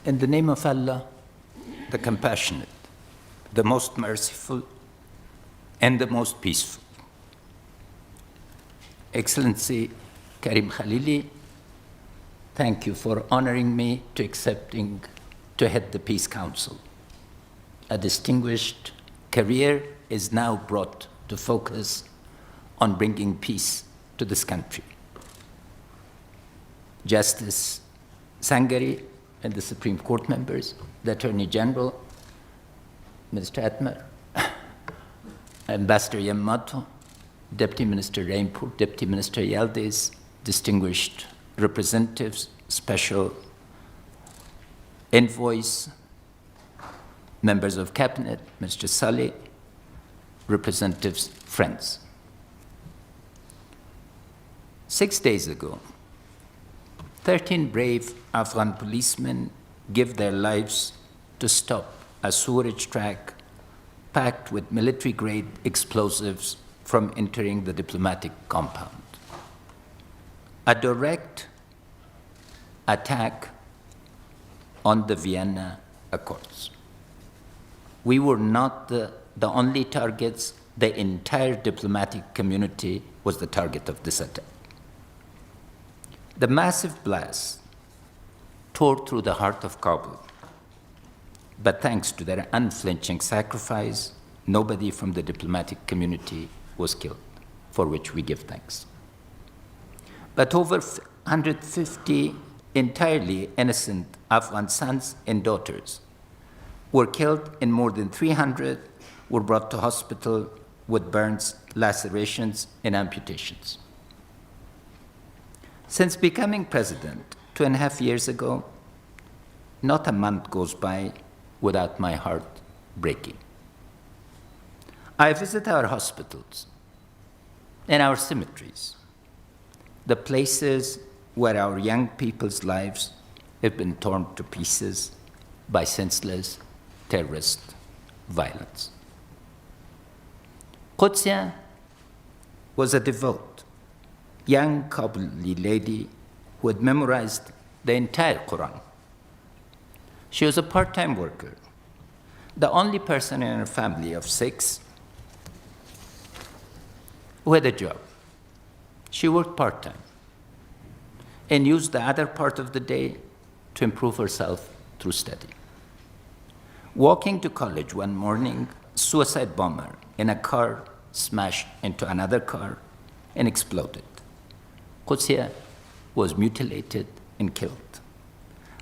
In the name of Allah, the compassionate, the most merciful, and the most peaceful. Excellency Karim Khalili, thank you for honoring me to accepting to head the Peace Council. A distinguished career is now brought to focus on bringing peace to this country. Justice Sangari and the Supreme Court members, the Attorney General, Mr. Atmar, Ambassador Yamamoto, Deputy Minister Rainpur, Deputy Minister Yildiz, distinguished representatives, special envoys, members of cabinet, Mr. Saleh, representatives, friends. 6 days ago, 13 brave Afghan policemen gave their lives to stop a sewerage track packed with military-grade explosives from entering the diplomatic compound. A direct attack on the Vienna Accords. We were not the only targets. The entire diplomatic community was the target of this attack. The massive blast tore through the heart of Kabul, but thanks to their unflinching sacrifice, nobody from the diplomatic community was killed, for which we give thanks. But over 150 entirely innocent Afghan sons and daughters were killed, and more than 300 were brought to hospital with burns, lacerations, and amputations. Since becoming president 2.5 years ago, not a month goes by without my heart breaking. I visit our hospitals and our cemeteries, the places where our young people's lives have been torn to pieces by senseless terrorist violence. Qudsia was a devout young Kabuli lady who had memorized the entire Quran. She was a part-time worker, the only person in her family of 6 who had a job. She worked part-time and used the other part of the day to improve herself through study. Walking to college one morning, a suicide bomber in a car smashed into another car and exploded. Qudsia was mutilated and killed.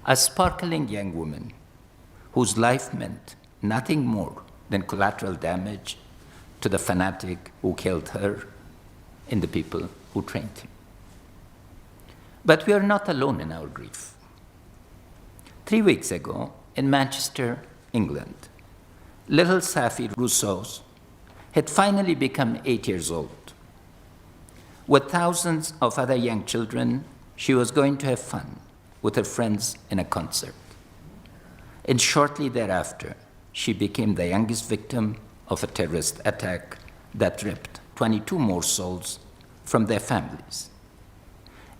A sparkling young woman whose life meant nothing more than collateral damage to the fanatic who killed her and the people who trained him. But we are not alone in our grief. 3 weeks ago, in Manchester, England, little Safi Rousseau had finally become 8 years old. With thousands of other young children, she was going to have fun with her friends in a concert. And shortly thereafter, she became the youngest victim of a terrorist attack that ripped 22 more souls from their families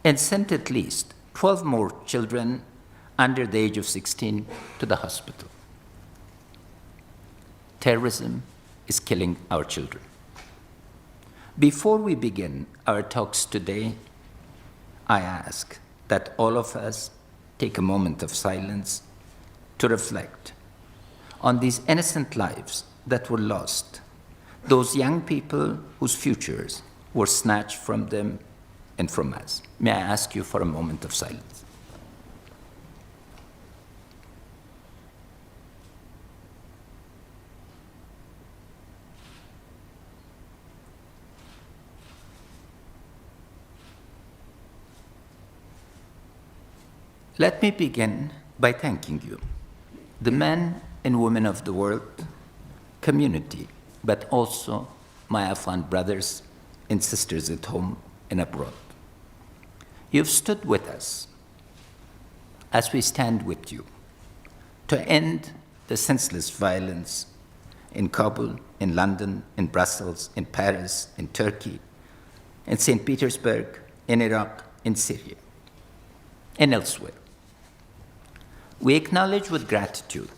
and sent at least 12 more children under the age of 16 to the hospital. Terrorism is killing our children. Before we begin our talks today, I ask that all of us take a moment of silence to reflect on these innocent lives that were lost, those young people whose futures were snatched from them and from us. May I ask you for a moment of silence? Let me begin by thanking you, the men and women of the world community, but also my Afghan brothers and sisters at home and abroad. You've stood with us as we stand with you to end the senseless violence in Kabul, in London, in Brussels, in Paris, in Turkey, in St. Petersburg, in Iraq, in Syria, and elsewhere. We acknowledge with gratitude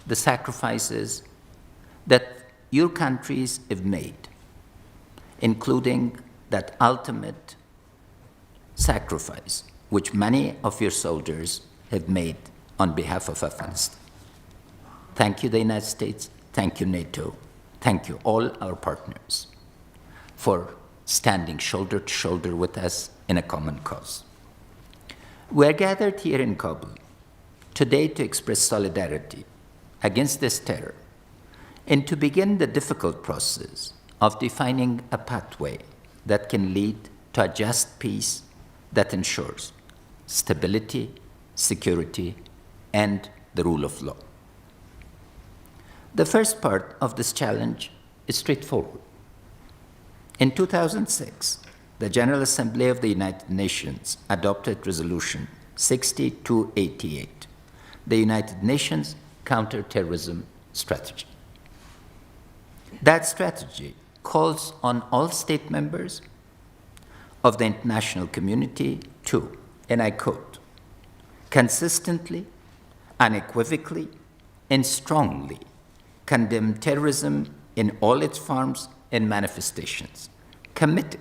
the sacrifices that your countries have made, including that ultimate sacrifice which many of your soldiers have made on behalf of Afghanistan. Thank you, the United States. Thank you, NATO. Thank you, all our partners, for standing shoulder to shoulder with us in a common cause. We are gathered here in Kabul today to express solidarity against this terror and to begin the difficult process of defining a pathway that can lead to a just peace that ensures stability, security, and the rule of law. The first part of this challenge is straightforward. In 2006, the General Assembly of the United Nations adopted Resolution 6288, the United Nations Counterterrorism Strategy. That strategy calls on all state members of the international community to, and I quote, consistently, unequivocally, and strongly condemn terrorism in all its forms and manifestations, committed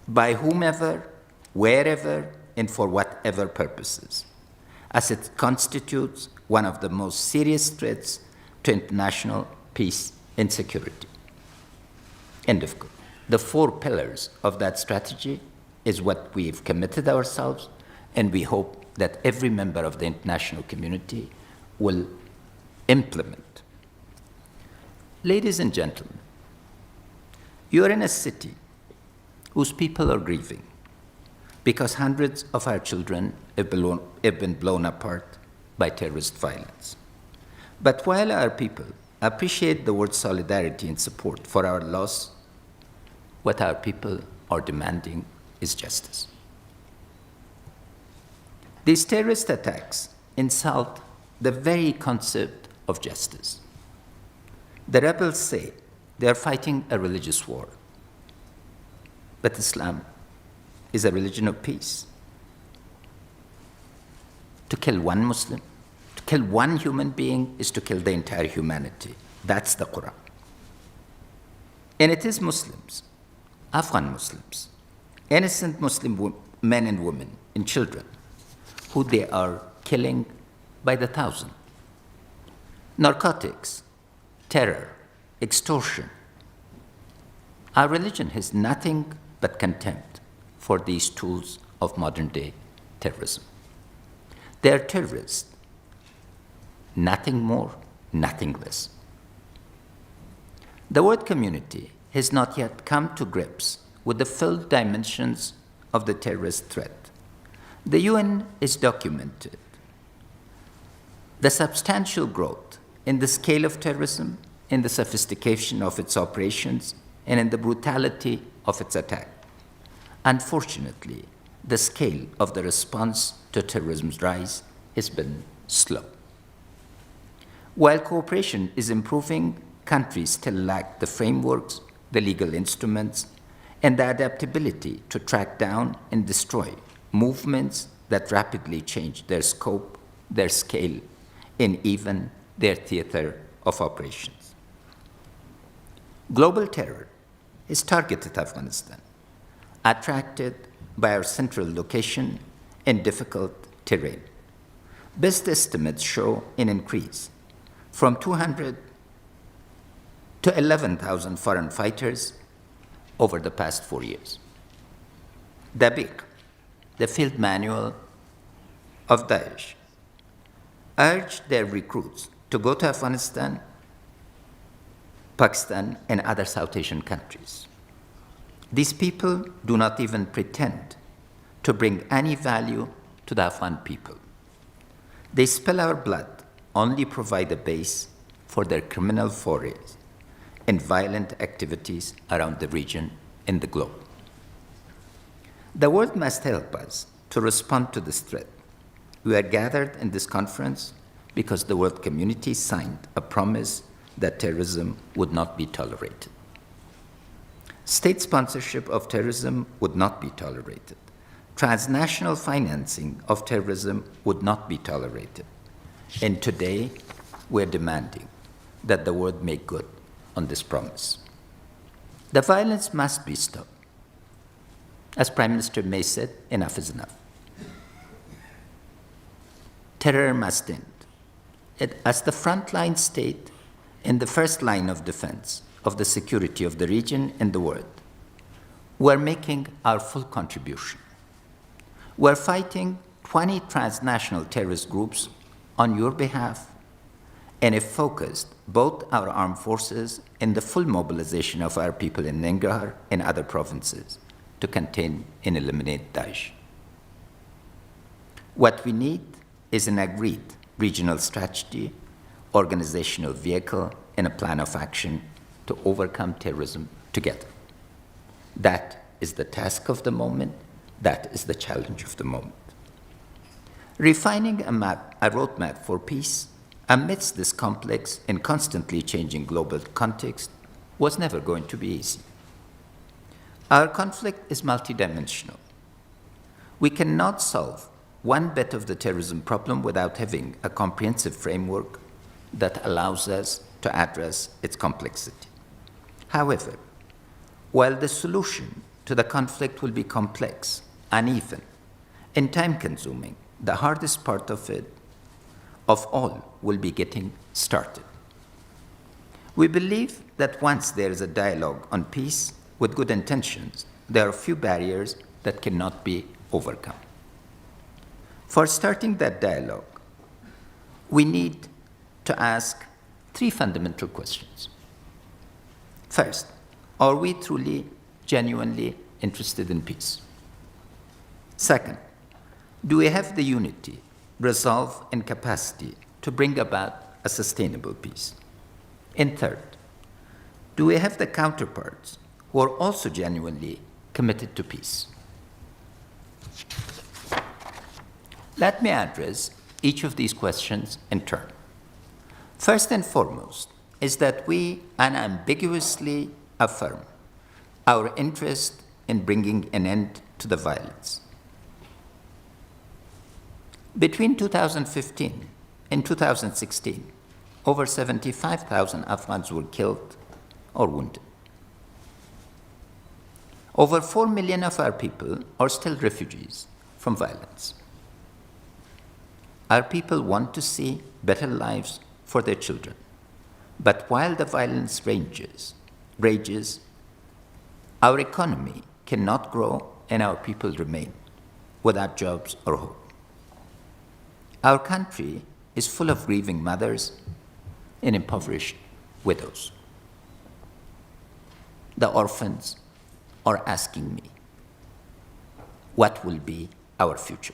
by whomever, wherever, and for whatever purposes, as it constitutes one of the most serious threats to international peace and security. End of quote. The 4 pillars of that strategy is what we've committed ourselves, and we hope that every member of the international community will implement. Ladies and gentlemen, you are in a city whose people are grieving because hundreds of our children have been blown apart by terrorist violence. But while our people appreciate the word solidarity and support for our loss, what our people are demanding is justice. These terrorist attacks insult the very concept of justice. The rebels say they are fighting a religious war, but Islam is a religion of peace. To kill one Muslim, to kill one human being is to kill the entire humanity. That's the Quran. And it is Muslims, Afghan Muslims, innocent Muslim men and women and children, who they are killing by the thousand. Narcotics, terror, extortion. Our religion has nothing but contempt for these tools of modern-day terrorism. They are terrorists, nothing more, nothing less. The world community has not yet come to grips with the full dimensions of the terrorist threat. The UN has documented the substantial growth in the scale of terrorism, in the sophistication of its operations, and in the brutality of its attack. Unfortunately, the scale of the response to terrorism's rise has been slow. While cooperation is improving, countries still lack the frameworks, the legal instruments, and the adaptability to track down and destroy movements that rapidly change their scope, their scale, and even their theater of operations. Global terror is targeted Afghanistan, attracted by our central location and difficult terrain. Best estimates show an increase from 200 to 11,000 foreign fighters over the past 4 years. Dabiq, the field manual of Daesh, urged their recruits to go to Afghanistan, Pakistan, and other South Asian countries. These people do not even pretend to bring any value to the Afghan people. They spill our blood, only provide a base for their criminal forays and violent activities around the region and the globe. The world must help us to respond to this threat. We are gathered in this conference because the world community signed a promise that terrorism would not be tolerated. State sponsorship of terrorism would not be tolerated. Transnational financing of terrorism would not be tolerated. And today, we're demanding that the world make good on this promise. The violence must be stopped. As Prime Minister May said, enough is enough. Terror must end. As the frontline state in the first line of defense of the security of the region and the world, we're making our full contribution. We're fighting 20 transnational terrorist groups on your behalf, and have focused both our armed forces and the full mobilization of our people in Nangarhar and other provinces to contain and eliminate Daesh. What we need is an agreed regional strategy, organizational vehicle, and a plan of action to overcome terrorism together. That is the task of the moment. That is the challenge of the moment. Refining a roadmap for peace amidst this complex and constantly changing global context was never going to be easy. Our conflict is multidimensional. We cannot solve one bit of the terrorism problem without having a comprehensive framework that allows us to address its complexity. However, while the solution to the conflict will be complex, uneven, and time-consuming, the hardest part of all will be getting started. We believe that once there is a dialogue on peace with good intentions, there are few barriers that cannot be overcome. For starting that dialogue, we need to ask three fundamental questions. First, are we truly, genuinely interested in peace? Second, do we have the unity, resolve, and capacity to bring about a sustainable peace? And third, do we have the counterparts who are also genuinely committed to peace? Let me address each of these questions in turn. First and foremost is that we unambiguously affirm our interest in bringing an end to the violence. Between 2015 and 2016, over 75,000 Afghans were killed or wounded. Over 4 million of our people are still refugees from violence. Our people want to see better lives for their children. But while the violence rages, our economy cannot grow and our people remain without jobs or hope. Our country is full of grieving mothers and impoverished widows. The orphans are asking me, what will be our future?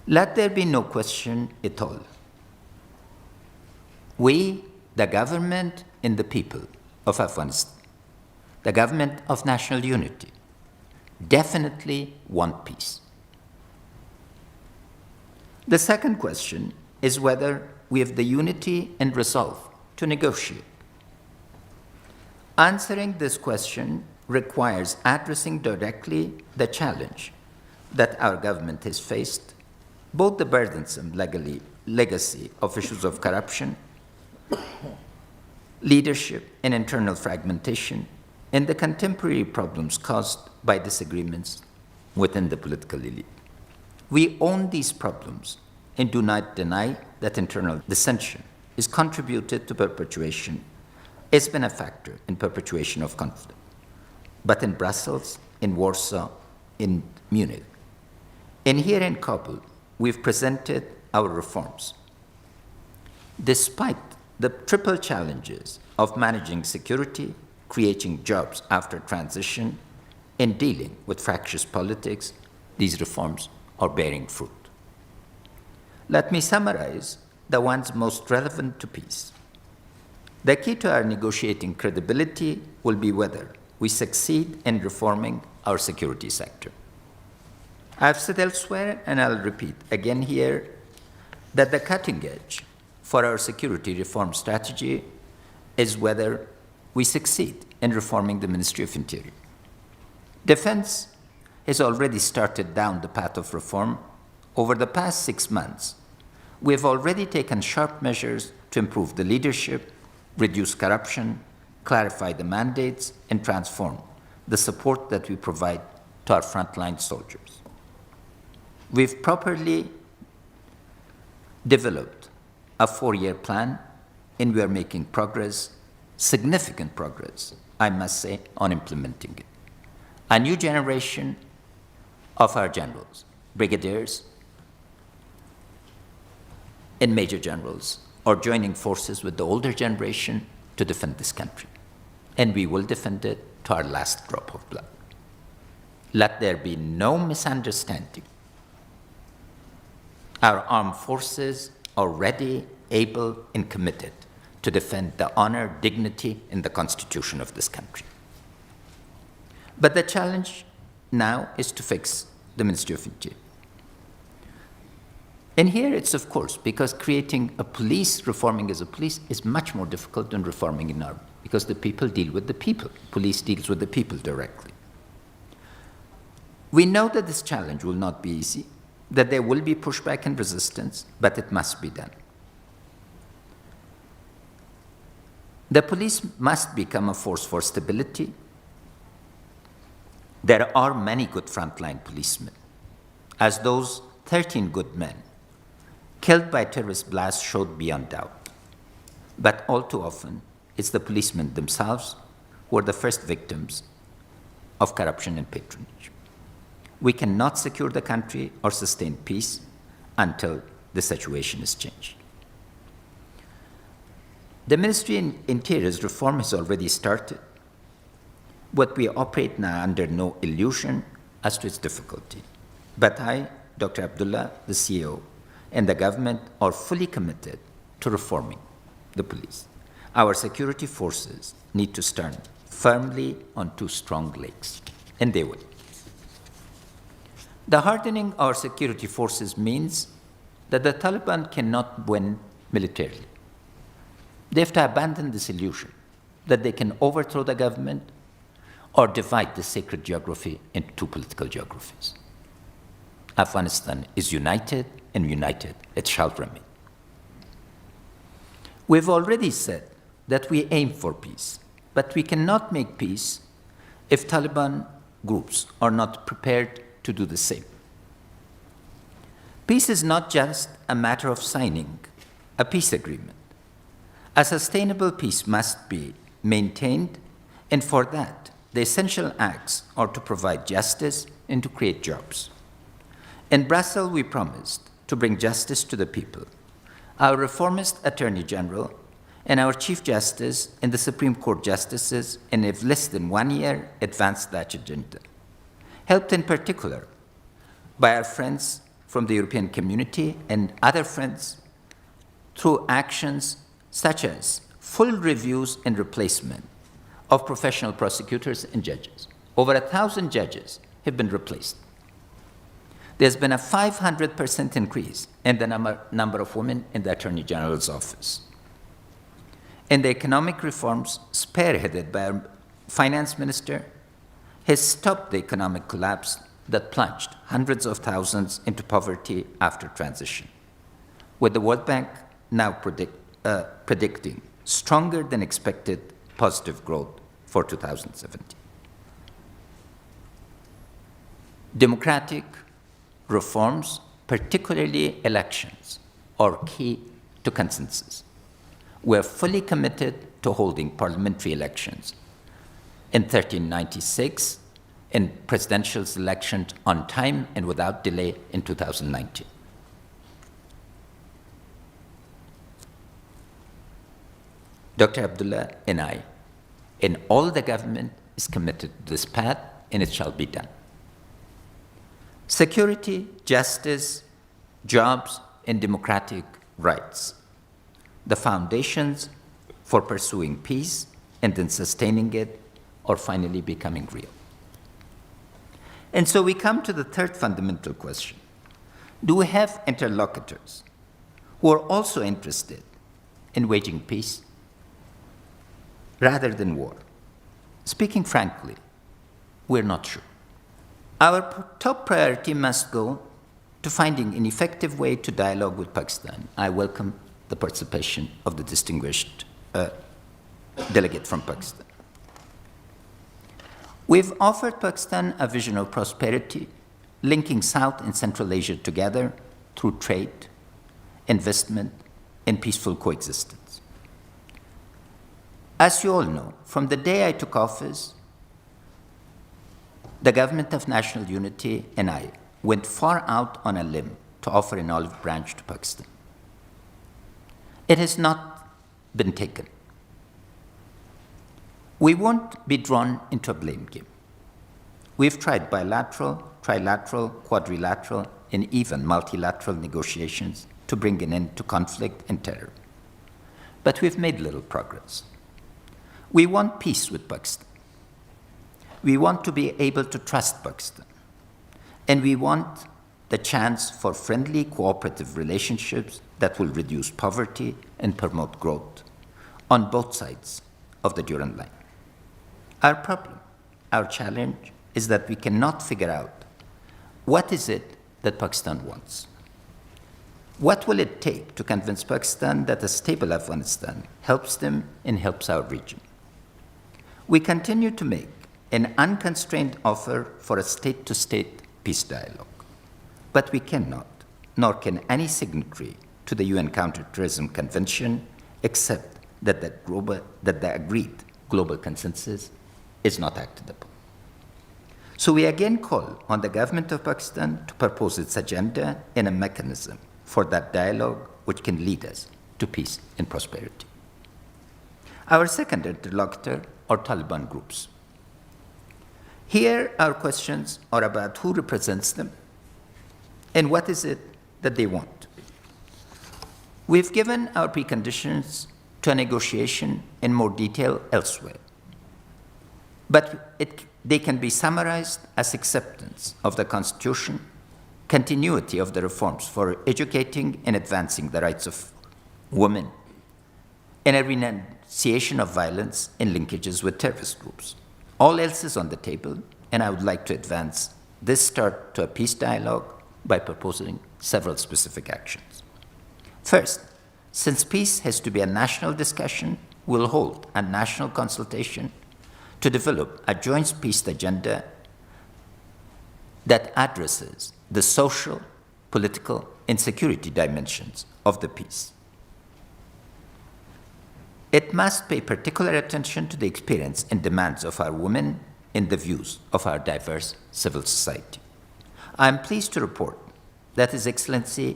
Let there be no question at all. We, the government and the people of Afghanistan, the government of national unity, definitely want peace. The second question is whether we have the unity and resolve to negotiate. Answering this question requires addressing directly the challenge that our government has faced, both the burdensome legacy of issues of corruption, leadership and internal fragmentation, and the contemporary problems caused by disagreements within the political elite. We own these problems and do not deny that internal dissension is contributed to perpetuation, has been a factor in perpetuation of conflict. But in Brussels, in Warsaw, in Munich, and here in Kabul, we've presented our reforms. Despite the triple challenges of managing security, creating jobs after transition, and dealing with fractious politics, these reforms are bearing fruit. Let me summarize the ones most relevant to peace. The key to our negotiating credibility will be whether we succeed in reforming our security sector. I've said elsewhere, and I'll repeat again here, that the cutting edge for our security reform strategy is whether we succeed in reforming the Ministry of Interior. Defense has already started down the path of reform over the past 6 months, we have already taken sharp measures to improve the leadership, reduce corruption, clarify the mandates, and transform the support that we provide to our frontline soldiers. We've properly developed a 4-year plan, and we are making progress, significant progress, I must say, on implementing it. A new generation of our generals, brigadiers, and major generals are joining forces with the older generation to defend this country. And we will defend it to our last drop of blood. Let there be no misunderstanding. Our armed forces are ready, able, and committed to defend the honor, dignity, and the Constitution of this country. But the challenge now is to fix the Ministry of Interior. And here it's, of course, because creating a police, reforming as a police, is much more difficult than reforming an army, because the people deal with the people. Police deals with the people directly. We know that this challenge will not be easy, that there will be pushback and resistance, but it must be done. The police must become a force for stability. There are many good frontline policemen, as those 13 good men killed by terrorist blasts showed beyond doubt. But all too often, it's the policemen themselves who are the first victims of corruption and patronage. We cannot secure the country or sustain peace until the situation is changed. The Ministry of Interior's reform has already started, but we operate now under no illusion as to its difficulty. But I, Dr. Abdullah, the CEO, and the government are fully committed to reforming the police. Our security forces need to stand firmly on 2 strong legs, and they will. The hardening our security forces means that the Taliban cannot win militarily. They have to abandon this illusion that they can overthrow the government or divide the sacred geography into 2 political geographies. Afghanistan is united, and united it shall remain. We've already said that we aim for peace, but we cannot make peace if Taliban groups are not prepared to do the same. Peace is not just a matter of signing a peace agreement. A sustainable peace must be maintained, and for that, the essential acts are to provide justice and to create jobs. In Brussels, we promised to bring justice to the people. Our reformist Attorney General and our Chief Justice and the Supreme Court justices, in less than 1 year, advanced that agenda, helped in particular by our friends from the European community and other friends through actions such as full reviews and replacement of professional prosecutors and judges. Over 1,000 judges have been replaced. There's been a 500% increase in the number of women in the Attorney General's office. And the economic reforms spearheaded by our finance minister has stopped the economic collapse that plunged hundreds of thousands into poverty after transition, with the World Bank now predicting stronger than expected positive growth for 2017. Democratic reforms, particularly elections, are key to consensus. We're fully committed to holding parliamentary elections in 1396 and presidential elections on time and without delay in 2019. Dr. Abdullah and I, and all the government is committed to this path, and it shall be done. Security, justice, jobs, and democratic rights, the foundations for pursuing peace and then sustaining it, are finally becoming real. And so we come to the third fundamental question. Do we have interlocutors who are also interested in waging peace rather than war? Speaking frankly, we're not sure. Our top priority must go to finding an effective way to dialogue with Pakistan, I welcome the participation of the distinguished delegate from Pakistan. We've offered Pakistan a vision of prosperity, linking South and Central Asia together through trade, investment, and peaceful coexistence. As you all know, from the day I took office, the Government of National Unity and I went far out on a limb to offer an olive branch to Pakistan. It has not been taken. We won't be drawn into a blame game. We've tried bilateral, trilateral, quadrilateral, and even multilateral negotiations to bring an end to conflict and terror. But we've made little progress. We want peace with Pakistan. We want to be able to trust Pakistan. And we want the chance for friendly, cooperative relationships that will reduce poverty and promote growth on both sides of the Durand Line. Our problem, our challenge, is that we cannot figure out what is it that Pakistan wants. What will it take to convince Pakistan that a stable Afghanistan helps them and helps our region? We continue to make an unconstrained offer for a state-to-state peace dialogue. But we cannot, nor can any signatory to the UN Counterterrorism Convention, accept that the agreed global consensus is not acted upon. So we again call on the government of Pakistan to propose its agenda and a mechanism for that dialogue which can lead us to peace and prosperity. Our second interlocutor are Taliban groups. Here, our questions are about who represents them and what is it that they want. We've given our preconditions to a negotiation in more detail elsewhere, but they can be summarized as acceptance of the Constitution, continuity of the reforms for educating and advancing the rights of women, and a renunciation of violence and linkages with terrorist groups. All else is on the table, and I would like to advance this start to a peace dialogue by proposing several specific actions. First, since peace has to be a national discussion, we'll hold a national consultation to develop a joint peace agenda that addresses the social, political, and security dimensions of the peace. It must pay particular attention to the experience and demands of our women and the views of our diverse civil society. I am pleased to report that His Excellency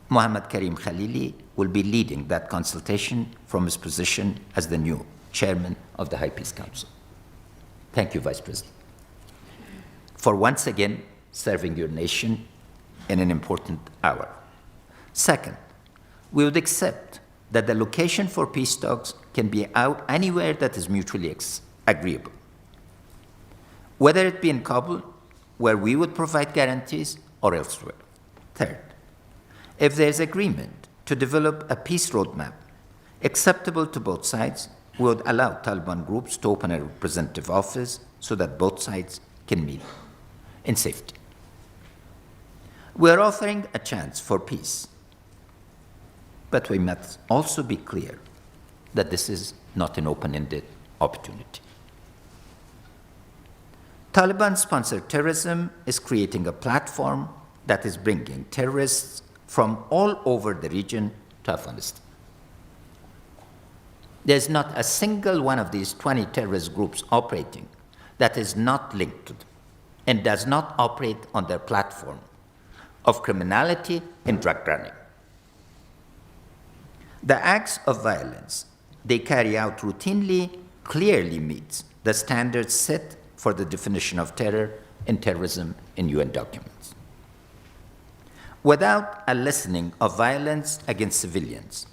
Muhammad Karim Khalili will be leading that consultation from his position as the new chairman of the High Peace Council. Thank you, Vice President, for once again serving your nation in an important hour. Second, we would accept that the location for peace talks can be out anywhere that is mutually agreeable, whether it be in Kabul, where we would provide guarantees, or elsewhere. Third, if there is agreement to develop a peace roadmap acceptable to both sides, we would allow Taliban groups to open a representative office so that both sides can meet in safety. We are offering a chance for peace, but we must also be clear that this is not an open-ended opportunity. Taliban-sponsored terrorism is creating a platform that is bringing terrorists from all over the region to Afghanistan. There's not a single one of these 20 terrorist groups operating that is not linked to them and does not operate on their platform of criminality and drug running. The acts of violence they carry out routinely clearly meets the standards set for the definition of terror and terrorism in UN documents. Without a lessening of violence against civilians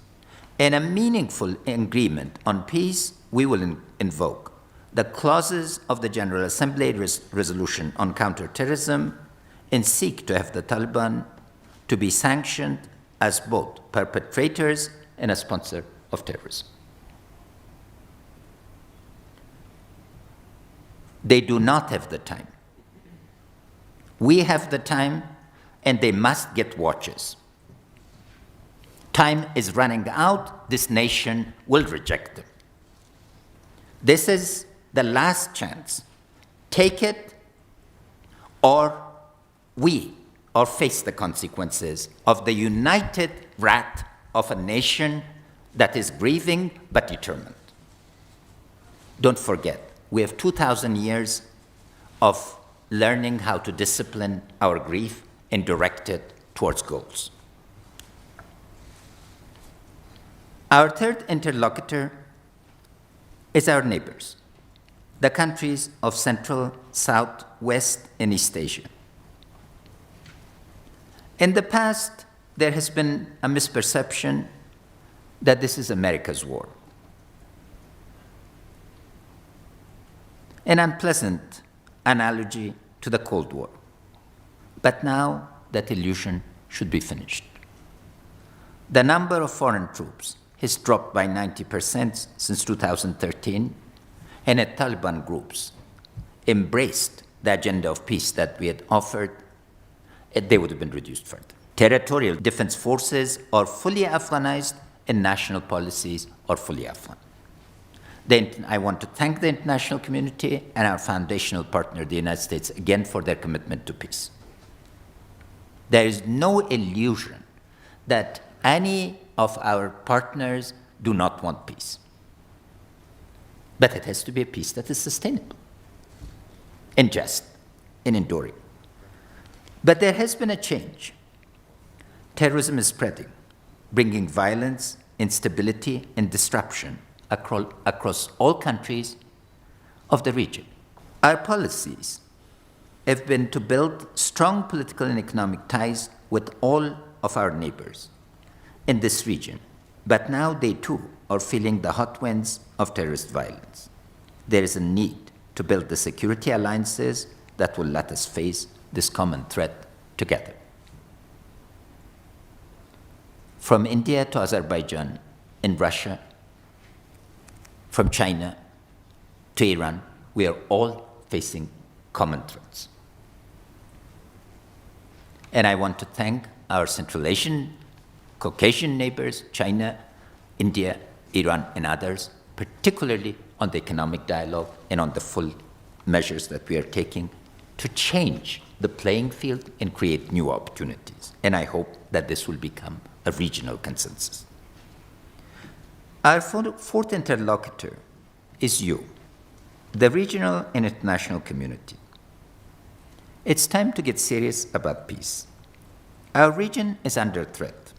and a meaningful agreement on peace, we will invoke the clauses of the General Assembly resolution on counterterrorism and seek to have the Taliban to be sanctioned as both perpetrators and a sponsor of terrorism. They do not have the time. We have the time, and they must get watches. Time is running out. This nation will reject them. This is the last chance. Take it, or face the consequences of the united wrath of a nation that is grieving but determined. Don't forget, we have 2,000 years of learning how to discipline our grief and direct it towards goals. Our third interlocutor is our neighbors, the countries of Central, South, West, and East Asia. In the past, there has been a misperception that this is America's war. An unpleasant analogy to the Cold War. But now that illusion should be finished. The number of foreign troops has dropped by 90% since 2013, and if Taliban groups embraced the agenda of peace that we had offered, they would have been reduced further. Territorial defense forces are fully Afghanized, and national policies are fully Afghan. I want to thank the international community and our foundational partner, the United States, again for their commitment to peace. There is no illusion that any of our partners do not want peace. But it has to be a peace that is sustainable and just and enduring. But there has been a change. Terrorism is spreading, bringing violence, instability, and disruption across all countries of the region. Our policies have been to build strong political and economic ties with all of our neighbors in this region, but now they too are feeling the hot winds of terrorist violence. There is a need to build the security alliances that will let us face this common threat together. From India to Azerbaijan, in Russia, from China to Iran, we are all facing common threats. And I want to thank our Central Asian, Caucasian neighbors, China, India, Iran, and others, particularly on the economic dialogue and on the full measures that we are taking to change the playing field and create new opportunities. And I hope that this will become a regional consensus. Our fourth interlocutor is you, the regional and international community. It's time to get serious about peace. Our region is under threat.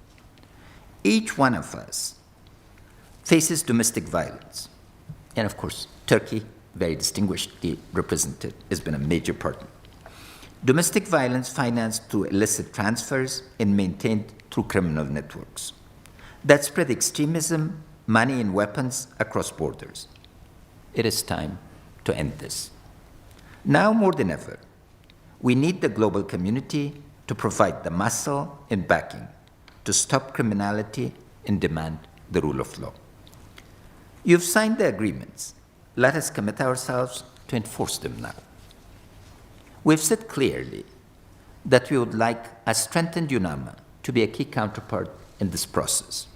Each one of us faces domestic violence. And of course, Turkey, very distinguishedly represented, has been a major partner. Domestic violence financed through illicit transfers and maintained through criminal networks that spread extremism, money, and weapons across borders. It is time to end this. Now more than ever, we need the global community to provide the muscle and backing to stop criminality and demand the rule of law. You've signed the agreements. Let us commit ourselves to enforce them now. We've said clearly that we would like a strengthened UNAMA to be a key counterpart in this process.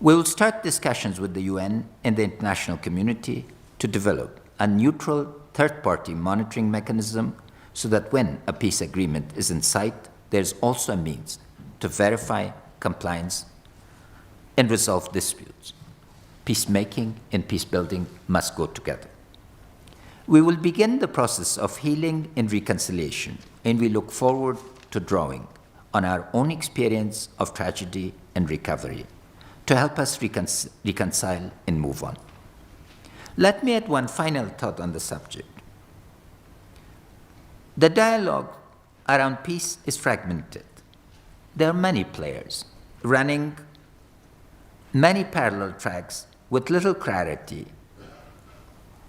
We will start discussions with the UN and the international community to develop a neutral third-party monitoring mechanism so that when a peace agreement is in sight, there's also a means to verify compliance and resolve disputes. Peacemaking and peace-building must go together. We will begin the process of healing and reconciliation, and we look forward to drawing on our own experience of tragedy and recovery to help us reconcile and move on. Let me add one final thought on the subject. The dialogue around peace is fragmented. There are many players running many parallel tracks with little clarity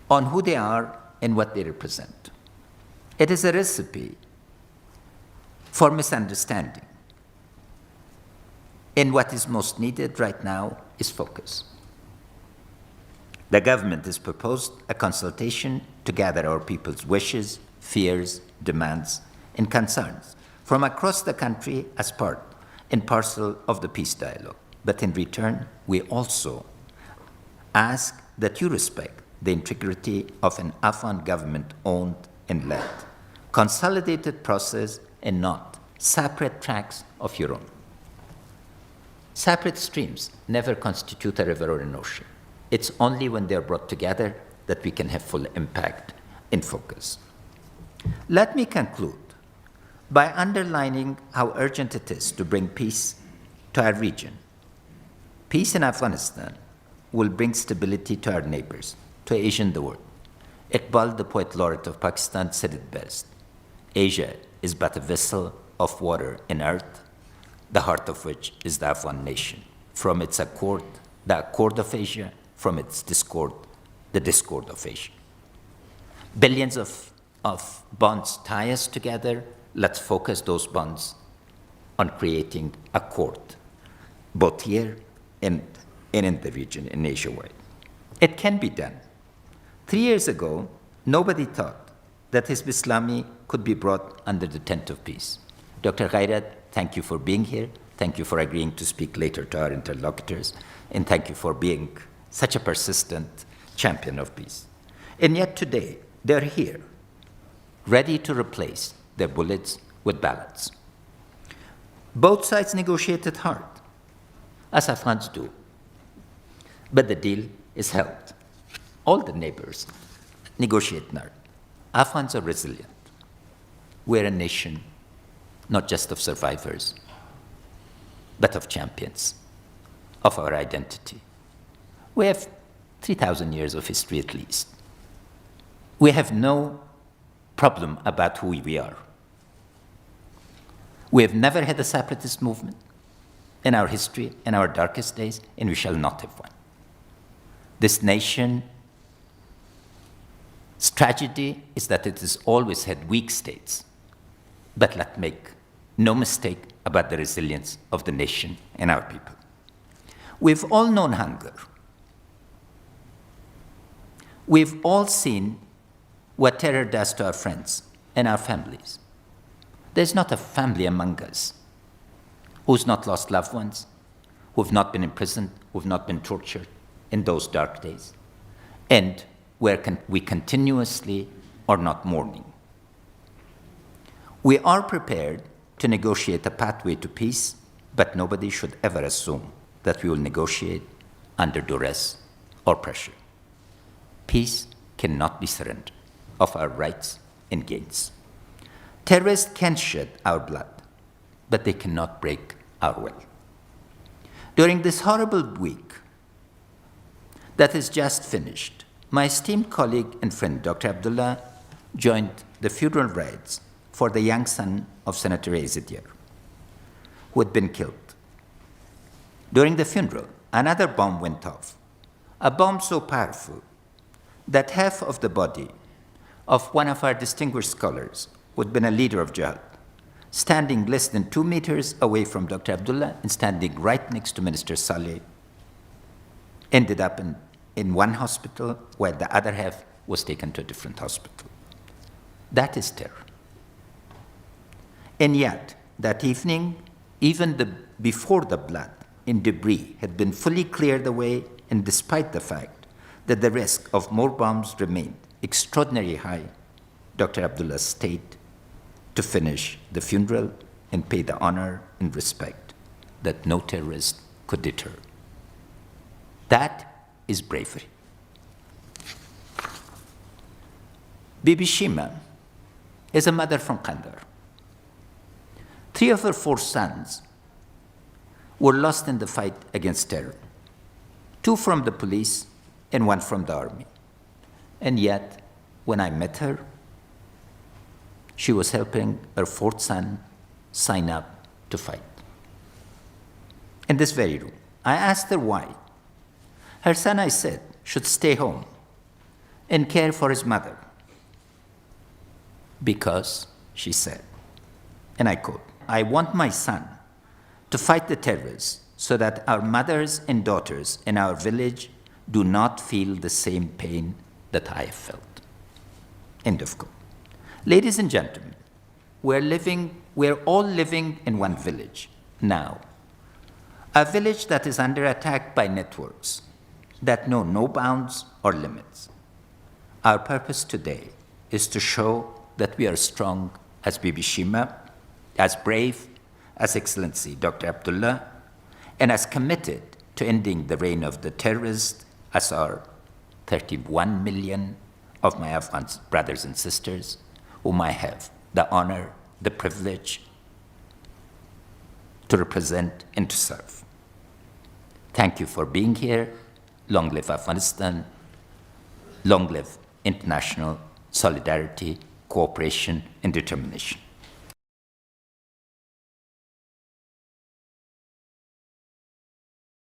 on who they are and what they represent. It is a recipe for misunderstanding. And what is most needed right now is focus. The government has proposed a consultation to gather our people's wishes, fears, demands, and concerns from across the country as part and parcel of the peace dialogue. But in return, we also ask that you respect the integrity of an Afghan government-owned and led, consolidated process and not separate tracks of your own. Separate streams never constitute a river or an ocean. It's only when they're brought together that we can have full impact in focus. Let me conclude by underlining how urgent it is to bring peace to our region. Peace in Afghanistan will bring stability to our neighbors, to Asia and the world. Iqbal, the poet laureate of Pakistan, said it best. Asia is but a vessel of water and earth, the heart of which is the Afghan nation. From its accord, the accord of Asia, from its discord, the discord of Asia. Billions of bonds tie us together. Let's focus those bonds on creating accord, both here and in the region, in Asia-wide. It can be done. 3 years ago, nobody thought that Hizb Islami could be brought under the tent of peace. Dr. Ghairat, thank you for being here. Thank you for agreeing to speak later to our interlocutors. And thank you for being such a persistent champion of peace. And yet today, they're here, ready to replace their bullets with ballots. Both sides negotiated hard, as Afghans do. But the deal is held. All the neighbors negotiate hard. Afghans are resilient. We're a nation not just of survivors, but of champions of our identity. We have 3,000 years of history at least. We have no problem about who we are. We have never had a separatist movement in our history, in our darkest days, and we shall not have one. This nation's tragedy is that it has always had weak states. But let's make no mistake about the resilience of the nation and our people. We've all known hunger. We've all seen what terror does to our friends and our families. There's not a family among us who's not lost loved ones, who've not been imprisoned, who've not been tortured in those dark days, and where we continuously are not mourning. We are prepared to negotiate a pathway to peace, but nobody should ever assume that we will negotiate under duress or pressure. Peace cannot be surrender of our rights and gains. Terrorists can shed our blood, but they cannot break our will. During this horrible week that is just finished, my esteemed colleague and friend, Dr. Abdullah, joined the funeral rites for the young son of Senator Azidyar, who had been killed. During the funeral, another bomb went off, a bomb so powerful that half of the body of one of our distinguished scholars, who had been a leader of jihad, standing less than 2 meters away from Dr. Abdullah and standing right next to Minister Saleh, ended up in one hospital, while the other half was taken to a different hospital. That is terror. And yet, that evening, even before the blood and debris had been fully cleared away, and despite the fact that the risk of more bombs remained extraordinarily high, Dr. Abdullah stayed to finish the funeral and pay the honor and respect that no terrorist could deter. That is bravery. Bibi Shima is a mother from Kandahar. 3 of her 4 sons were lost in the fight against terror. 2 from the police and 1 from the army. And yet, when I met her, she was helping her 4th son sign up to fight. In this very room, I asked her why. Her son, I said, should stay home and care for his mother. Because, she said, and I quote, "I want my son to fight the terrorists so that our mothers and daughters in our village do not feel the same pain that I have felt." End of quote. Ladies and gentlemen, we're living we're all living in one village now, a village that is under attack by networks that know no bounds or limits. Our purpose today is to show that we are strong as Bibi Shima, as brave as Excellency Dr. Abdullah, and as committed to ending the reign of the terrorists as are 31 million of my Afghan brothers and sisters, whom I have the honor, the privilege to represent and to serve. Thank you for being here. Long live Afghanistan. Long live international solidarity, cooperation, and determination.